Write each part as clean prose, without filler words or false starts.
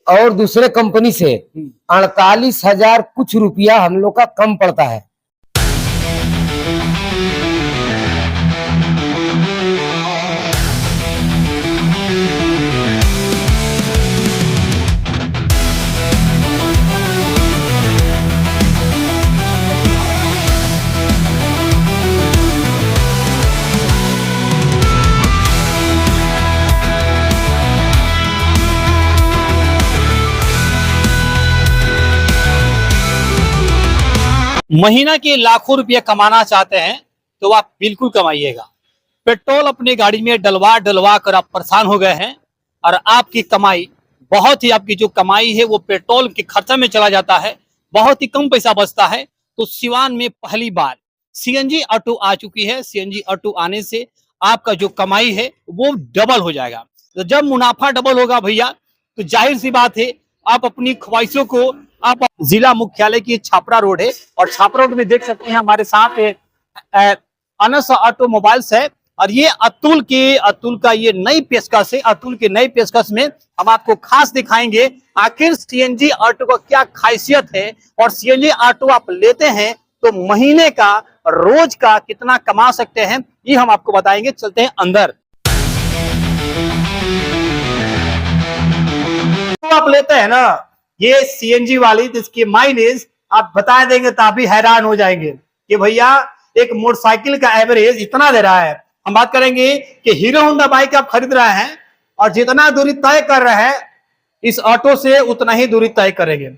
और दूसरे कंपनी से 48,000 कुछ रुपया हम लोग का कम पड़ता है। महीना के लाखों रुपए कमाना चाहते हैं तो आप बिल्कुल कमाइएगा। पेट्रोल अपनी गाड़ी में डलवा डलवा कर आप परेशान हो गए हैं और आपकी कमाई बहुत ही, आपकी जो कमाई है वो पेट्रोल के खर्चा में चला जाता है, बहुत ही कम पैसा बचता है। तो सिवान में पहली बार सीएनजी ऑटो आ चुकी है। सीएनजी ऑटो आने से आपका जो कमाई है वो डबल हो जाएगा। तो जब मुनाफा डबल होगा भैया, तो जाहिर सी बात है आप अपनी ख्वाहिशों को, आप जिला मुख्यालय की छापरा रोड है और छापरा रोड में देख सकते हैं हमारे साथ अनस ऑटोमोबाइल्स है और ये अतुल का ये नई पेशकश है। अतुल की नई पेशकश में हम आपको खास दिखाएंगे आखिर सीएनजी ऑटो का क्या खासियत है और सीएनजी ऑटो आप लेते हैं तो महीने का, रोज का कितना कमा सकते हैं, ये हम आपको बताएंगे। चलते हैं अंदर। तो आप लेते हैं ना ये सीएनजी वाली, जिसकी माइलेज आप बता देंगे तो आप भी हैरान हो जाएंगे कि भैया एक मोटरसाइकिल का एवरेज इतना दे रहा है। हम बात करेंगे कि हीरो होंडा बाइक आप खरीद रहे हैं और जितना दूरी तय कर रहे हैं इस ऑटो से उतना ही दूरी तय करेंगे।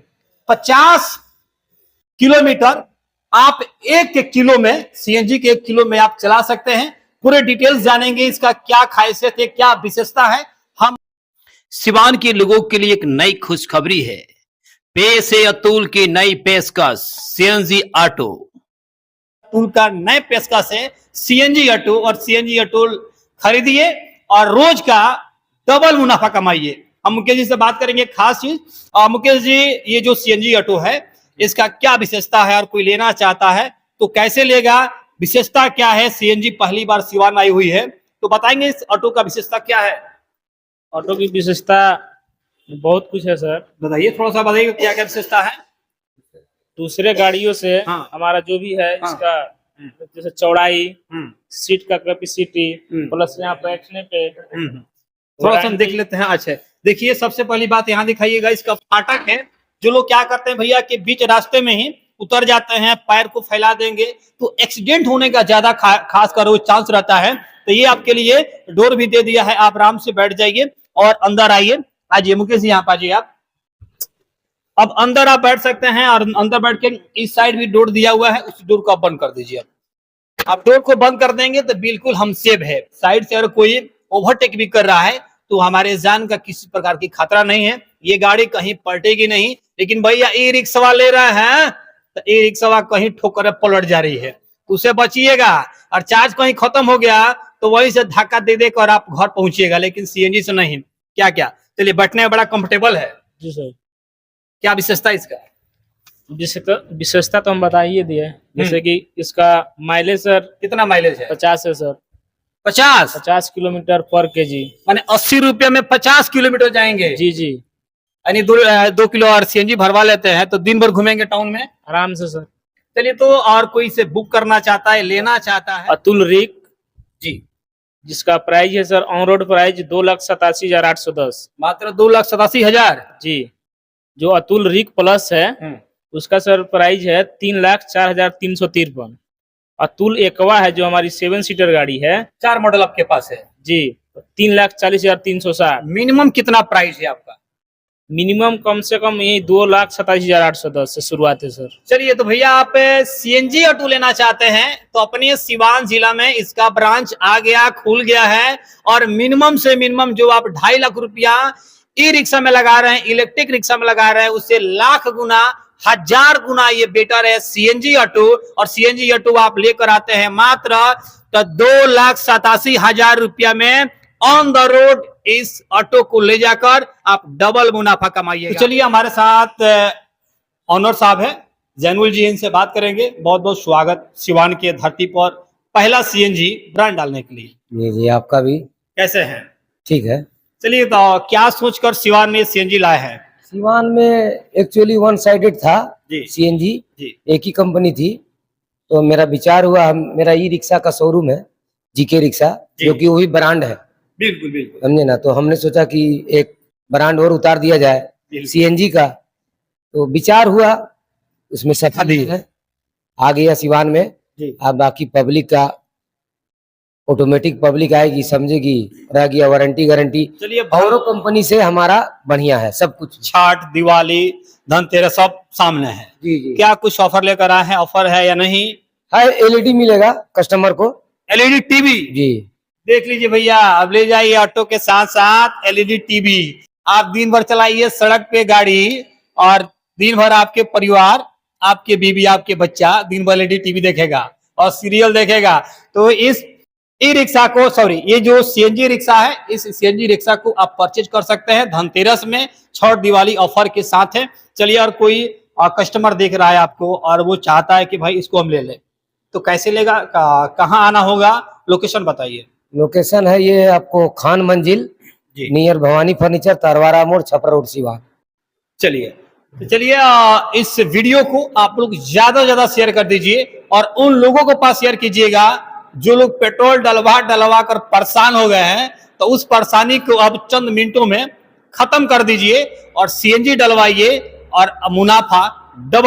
50 किलोमीटर आप 1 किलो में, सीएनजी के 1 किलो में आप चला सकते हैं। पूरे डिटेल्स जानेंगे, इसका क्या खासियत है, क्या विशेषता है। हम सिवान के लोगों के लिए एक नई खुशखबरी है। पेश है अतुल की नई पेशकश सीएनजी ऑटो। अतुल का नए पेशकश है सीएनजी ऑटो और सीएनजी ऑटो खरीदिए और रोज का डबल मुनाफा कमाइए। हम मुकेश जी से बात करेंगे खास चीज। मुकेश जी, ये जो सीएनजी ऑटो है इसका क्या विशेषता है और कोई लेना चाहता है तो कैसे लेगा, विशेषता क्या है? सीएनजी पहली बार सिवान आई हुई है तो बताएंगे इस ऑटो का विशेषता क्या है। ऑटो की विशेषता बहुत कुछ है सर, बताइए, थोड़ा सा बताइए क्या क्या विशेषता है। दूसरे गाड़ियों से हमारा जो भी है इसका जैसे चौड़ाई, सीट का कैपेसिटी, प्लस यहाँ बैठने पे थोड़ा सा हम देख लेते हैं। अच्छा, देखिए सबसे पहली बात यहाँ दिखाइएगा, इसका फाटक है। जो लोग क्या करते हैं भैया कि बीच रास्ते में ही उतर जाते हैं, पैर को फैला देंगे तो एक्सीडेंट होने का ज्यादा खास कर वो चांस रहता है। तो ये आपके लिए डोर भी दे दिया है, आप आराम से बैठ जाइए और अंदर आइए। आइए मुकेश जी, यहाँ पर आइए आप। अब अंदर आप बैठ सकते हैं और अंदर बैठ के इस साइड भी डोर दिया हुआ है, उस डोर को आप बंद कर दीजिए। आप डोर को बंद कर देंगे तो बिल्कुल हम सेफ है। साइड से अगर कोई ओवरटेक भी कर रहा है तो हमारे जान का किसी प्रकार की खतरा नहीं है। ये गाड़ी कहीं पलटेगी नहीं। लेकिन भैया ई रिक्शा ले रहे हैं तो ई रिक्शा कहीं ठोकर पलट जा रही है, उसे बचिएगा। और चार्ज कहीं खत्म हो गया तो वहीं से धक्का दे देकर आप घर पहुंचिएगा, लेकिन सीएनजी से नहीं। क्या क्या, चलिए बैठने में बड़ा कंफर्टेबल है। जी सर। क्या विशेषता इसका? विशेषता तो हम बता ही दिए, जैसे कि इसका माइलेज सर कितना माइलेज है? 50 है सर। 50 किलोमीटर पर केजी, माने 80 रुपये में 50 किलोमीटर जाएंगे। जी जी। यानी 2 किलो और सीएनजी भरवा लेते हैं तो दिन भर घूमेंगे टाउन में आराम से सर। चलिए, तो और कोई से बुक करना चाहता है, लेना चाहता है? अतुल रिक जी, जिसका प्राइस है सर ऑन रोड प्राइस 2,87,810, मात्र 2,87,000। जी। जो अतुल रिक प्लस है उसका सर प्राइस है 3,04,353। अतुल एकवा है जो हमारी 7 सीटर गाड़ी है, 4 मॉडल आपके पास है जी, 3,40,360। मिनिमम कितना प्राइस है आपका? मिनिमम कम से कम यही 2,27,810 से शुरुआत है सर। चलिए, तो भैया आप सीएनजी ऑटो लेना चाहते हैं तो अपने सिवान जिला में इसका ब्रांच आ गया, खुल गया है। और मिनिमम से मिनिमम जो आप 2.5 लाख रुपया ई रिक्शा में लगा रहे हैं, इलेक्ट्रिक रिक्शा में लगा रहे हैं, उससे लाख गुना, 1000 गुना ये बेटर है सीएनजी ऑटो। और सीएनजी ऑटो आप लेकर आते हैं मात्र 2,87,000 रुपया में ऑन द रोड। इस ऑटो को ले जाकर आप डबल मुनाफा कमाइए। तो चलिए, हमारे साथ ऑनर साहब है, जैनुल जी, इनसे बात करेंगे। बहुत बहुत स्वागत सिवान के धरती पर पहला सीएनजी ब्रांड डालने के लिए। जी जी, आपका भी। कैसे हैं? ठीक है। चलिए, तो क्या सोचकर सिवान में सीएनजी लाए हैं? सिवान में एक्चुअली वन साइडेड था जी। सीएनजी, जी एक ही कंपनी थी। तो मेरा विचार हुआ, मेरा ई रिक्शा का शोरूम है, जीके रिक्शा, जी। जो कि वही ब्रांड है, बिल्कुल बिल्कुल समझे ना। तो हमने सोचा कि एक ब्रांड और उतार दिया जाए बिल्कुल। सीएनजी का। तो विचार हुआ, उसमें सफल जी। है, आ गया सिवान में। जी अब बाकी पब्लिक का, ऑटोमेटिक पब्लिक आएगी, समझेगी, रह गया वारंटी गारंटी। चलिए औरों कंपनी से हमारा बढ़िया है सब कुछ। छठ दिवाली धनतेरस सब सामने है, जी जी, क्या कुछ ऑफर लेकर आए हैं? ऑफर है या नहीं? है, एलईडी मिलेगा कस्टमर को। एलईडी टीवी जी, देख लीजिए भैया, अब ले जाइए ऑटो के साथ साथ एलईडी टीवी। आप दिन भर चलाइए सड़क पे गाड़ी, और दिन भर आपके परिवार, आपके बीवी, आपके बच्चा दिन भर एलईडी टीवी देखेगा और सीरियल देखेगा। तो इस ई रिक्शा को, सॉरी, ये जो सीएनजी रिक्शा है, इस सीएनजी रिक्शा को आप परचेज कर सकते हैं धनतेरस में, छठ दिवाली ऑफर के साथ है। चलिए, और कोई कस्टमर देख रहा है आपको और वो चाहता है कि भाई इसको हम ले लें, तो कैसे लेगा? कहाँ आना होगा? लोकेशन बताइए। लोकेशन है ये आपको खान मंजिल, जी नियर भवानी फर्नीचर, तरवारा मोड़, छपरा रोड, सिवान। चलिए, तो चलिए इस वीडियो को आप लोग ज्यादा से ज्यादा शेयर कर दीजिए, और उन लोगों को पास शेयर कीजिएगा जो लोग पेट्रोल डलवा कर परेशान हो गए हैं। तो उस परेशानी को अब चंद मिनटों में खत्म कर दीजिए और सीएनजी डलवाइए और मुनाफा डबल